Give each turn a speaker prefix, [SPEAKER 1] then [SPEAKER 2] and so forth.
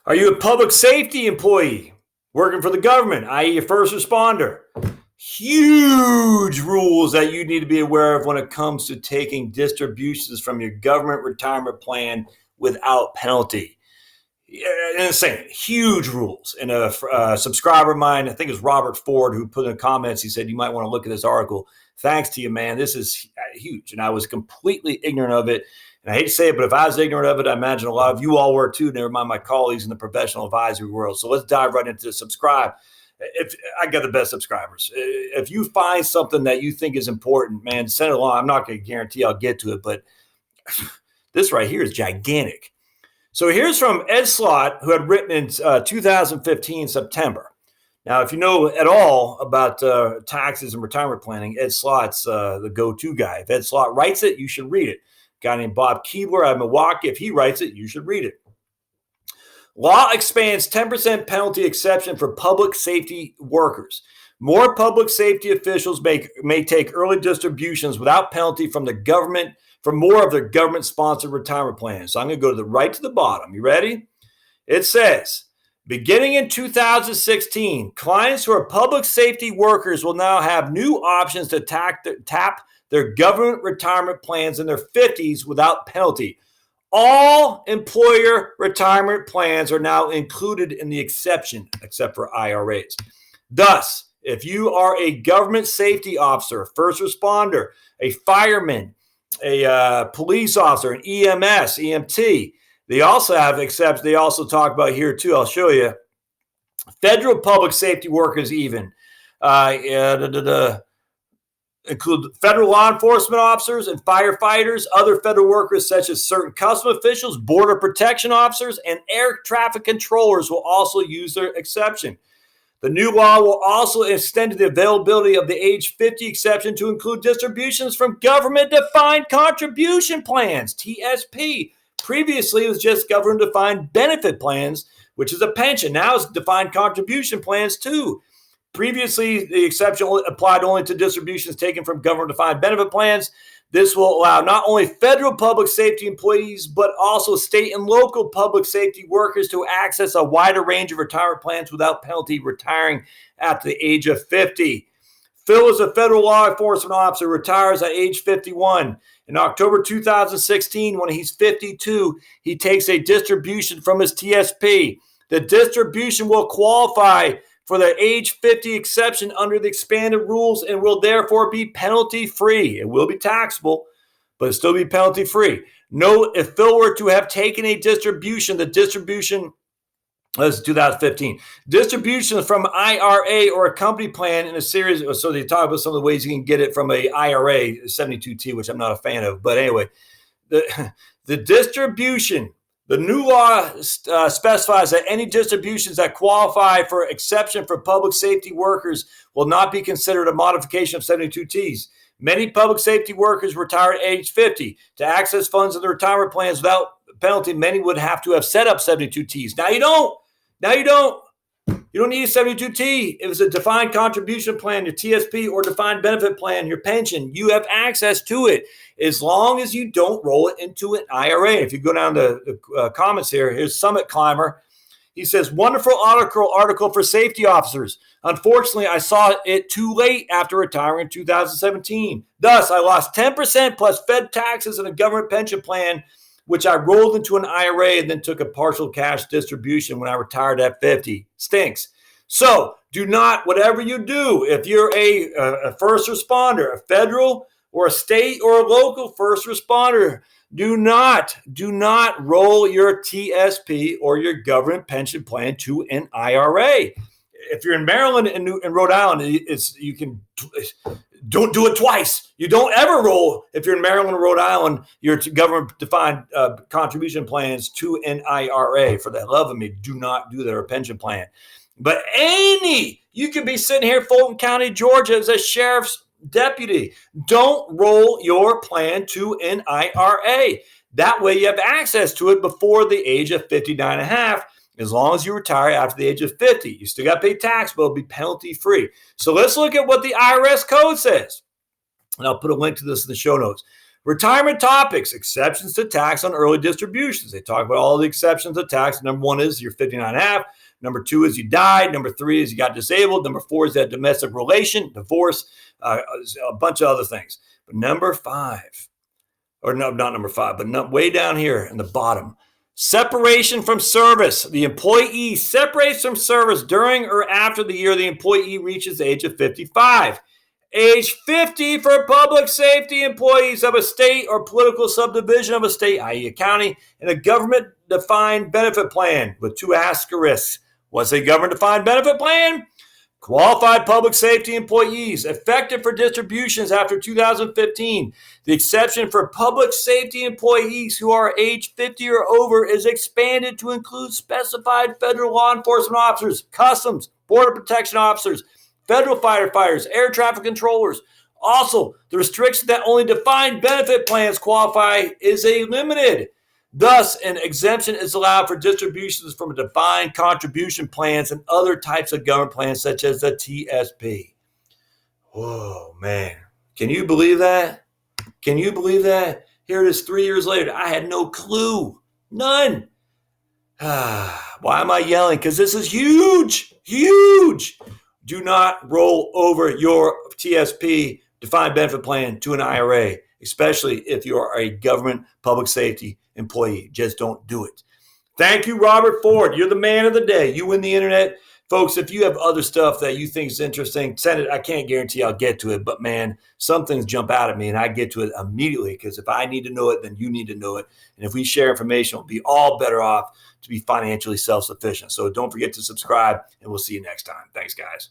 [SPEAKER 1] Are you a public safety employee working for the government, i.e. a first responder? Huge rules that you need to be aware of when it comes to taking distributions from your government retirement plan without penalty. Insane, huge rules. And a subscriber of mine, I think it's Robert Ford, who put in the comments, he said, you might want to look at this article. Thanks to you, man. This is huge. And I was completely ignorant of it. And I hate to say it, but if I was ignorant of it, I imagine a lot of you all were too, never mind my colleagues in the professional advisory world. So let's dive right into subscribe. If I got the best subscribers, if you find something that you think is important, man, send it along. I'm not going to guarantee I'll get to it, but this right here is gigantic. So here's from Ed Slott, who had written in 2015 September. Now, if you know at all about taxes and retirement planning, Ed Slott's the go-to guy. If Ed Slott writes it, you should read it. A guy named Bob Keebler out of Milwaukee, if he writes it, you should read it. Law expands 10% penalty exception for public safety workers. More public safety officials may take early distributions without penalty from the government for more of their government-sponsored retirement plans. So I'm going to go to the bottom. You ready? It says, beginning in 2016, clients who are public safety workers will now have new options to tap their government retirement plans in their 50s without penalty. All employer retirement plans are now included in the exception, except for IRAs. Thus, if you are a government safety officer, a first responder, a fireman, a police officer, an EMS, EMT, they also have exceptions. They also talk about here too. I'll show you. Federal public safety workers even include federal law enforcement officers and firefighters, other federal workers such as certain customs officials, border protection officers, and air traffic controllers will also use their exception. The new law will also extend the availability of the age 50 exception to include distributions from government-defined contribution plans, TSP. Previously, it was just government-defined benefit plans, which is a pension. Now it's defined contribution plans too. Previously, the exception applied only to distributions taken from government-defined benefit plans. This will allow not only federal public safety employees, but also state and local public safety workers to access a wider range of retirement plans without penalty, retiring at the age of 50. Phil is a federal law enforcement officer, retires at age 51. In October 2016, when he's 52, he takes a distribution from his TSP. The distribution will qualify for the age 50 exception under the expanded rules and will therefore be penalty-free. It will be taxable, but it'll still be penalty-free. Note, if Phil were to have taken a distribution, the distribution, this is 2015, distribution from IRA or a company plan in a series, so they talk about some of the ways you can get it from a IRA, 72T, which I'm not a fan of. But anyway, the distribution, the new law specifies that any distributions that qualify for exception for public safety workers will not be considered a modification of 72Ts. Many public safety workers retire at age 50. To access funds in the retirement plans without penalty, many would have to have set up 72Ts. Now you don't. You don't need a 72T. If it's a defined contribution plan, your TSP, or defined benefit plan, your pension, you have access to it as long as you don't roll it into an IRA. If you go down the comments here, here's Summit Climber. He says, wonderful article for safety officers. Unfortunately, I saw it too late after retiring in 2017. Thus, I lost 10% plus Fed taxes in a government pension plan, which I rolled into an IRA and then took a partial cash distribution when I retired at 50. Stinks. So do not, whatever you do, if you're a first responder, a federal or a state or a local first responder, do not roll your TSP or your government pension plan to an IRA. If you're in Maryland and Rhode Island, you can don't do it twice. You don't ever roll, if you're in Maryland or Rhode Island, your government-defined contribution plans to an IRA. For the love of me, do not do that, or a pension plan. But you could be sitting here, Fulton County, Georgia, as a sheriff's deputy. Don't roll your plan to an IRA. That way you have access to it before the age of 59 and a half. As long as you retire after the age of 50, you still got to pay tax, but it'll be penalty-free. So let's look at what the IRS code says. And I'll put a link to this in the show notes. Retirement topics, exceptions to tax on early distributions. They talk about all the exceptions to tax. Number 1 is you're 59 and a half. Number 2 is you died. Number 3 is you got disabled. Number 4 is that domestic relation, divorce, a bunch of other things. But number 5, or no, not number 5, but way down here in the bottom, separation from service. The employee separates from service during or after the year the employee reaches the age of 55. Age 50 for public safety employees of a state or political subdivision of a state, i.e. a county, and a government-defined benefit plan with 2 asterisks. What's a government-defined benefit plan? Qualified public safety employees effective for distributions after 2015. The exception for public safety employees who are age 50 or over is expanded to include specified federal law enforcement officers, customs, border protection officers, federal firefighters, air traffic controllers. Also, the restriction that only defined benefit plans qualify is limited. Thus, an exemption is allowed for distributions from defined contribution plans and other types of government plans such as the TSP. Whoa, man. Can you believe that? Can you believe that? Here it is 3 years later. I had no clue. None. Why am I yelling? Because this is huge. Huge. Do not roll over your TSP, defined benefit plan, to an IRA, especially if you are a government public safety employee. Just don't do it. Thank you, Robert Ford. You're the man of the day. You win the internet. Folks, if you have other stuff that you think is interesting, send it. I can't guarantee I'll get to it, but man, some things jump out at me and I get to it immediately because if I need to know it, then you need to know it. And if we share information, we'll be all better off to be financially self-sufficient. So don't forget to subscribe and we'll see you next time. Thanks, guys.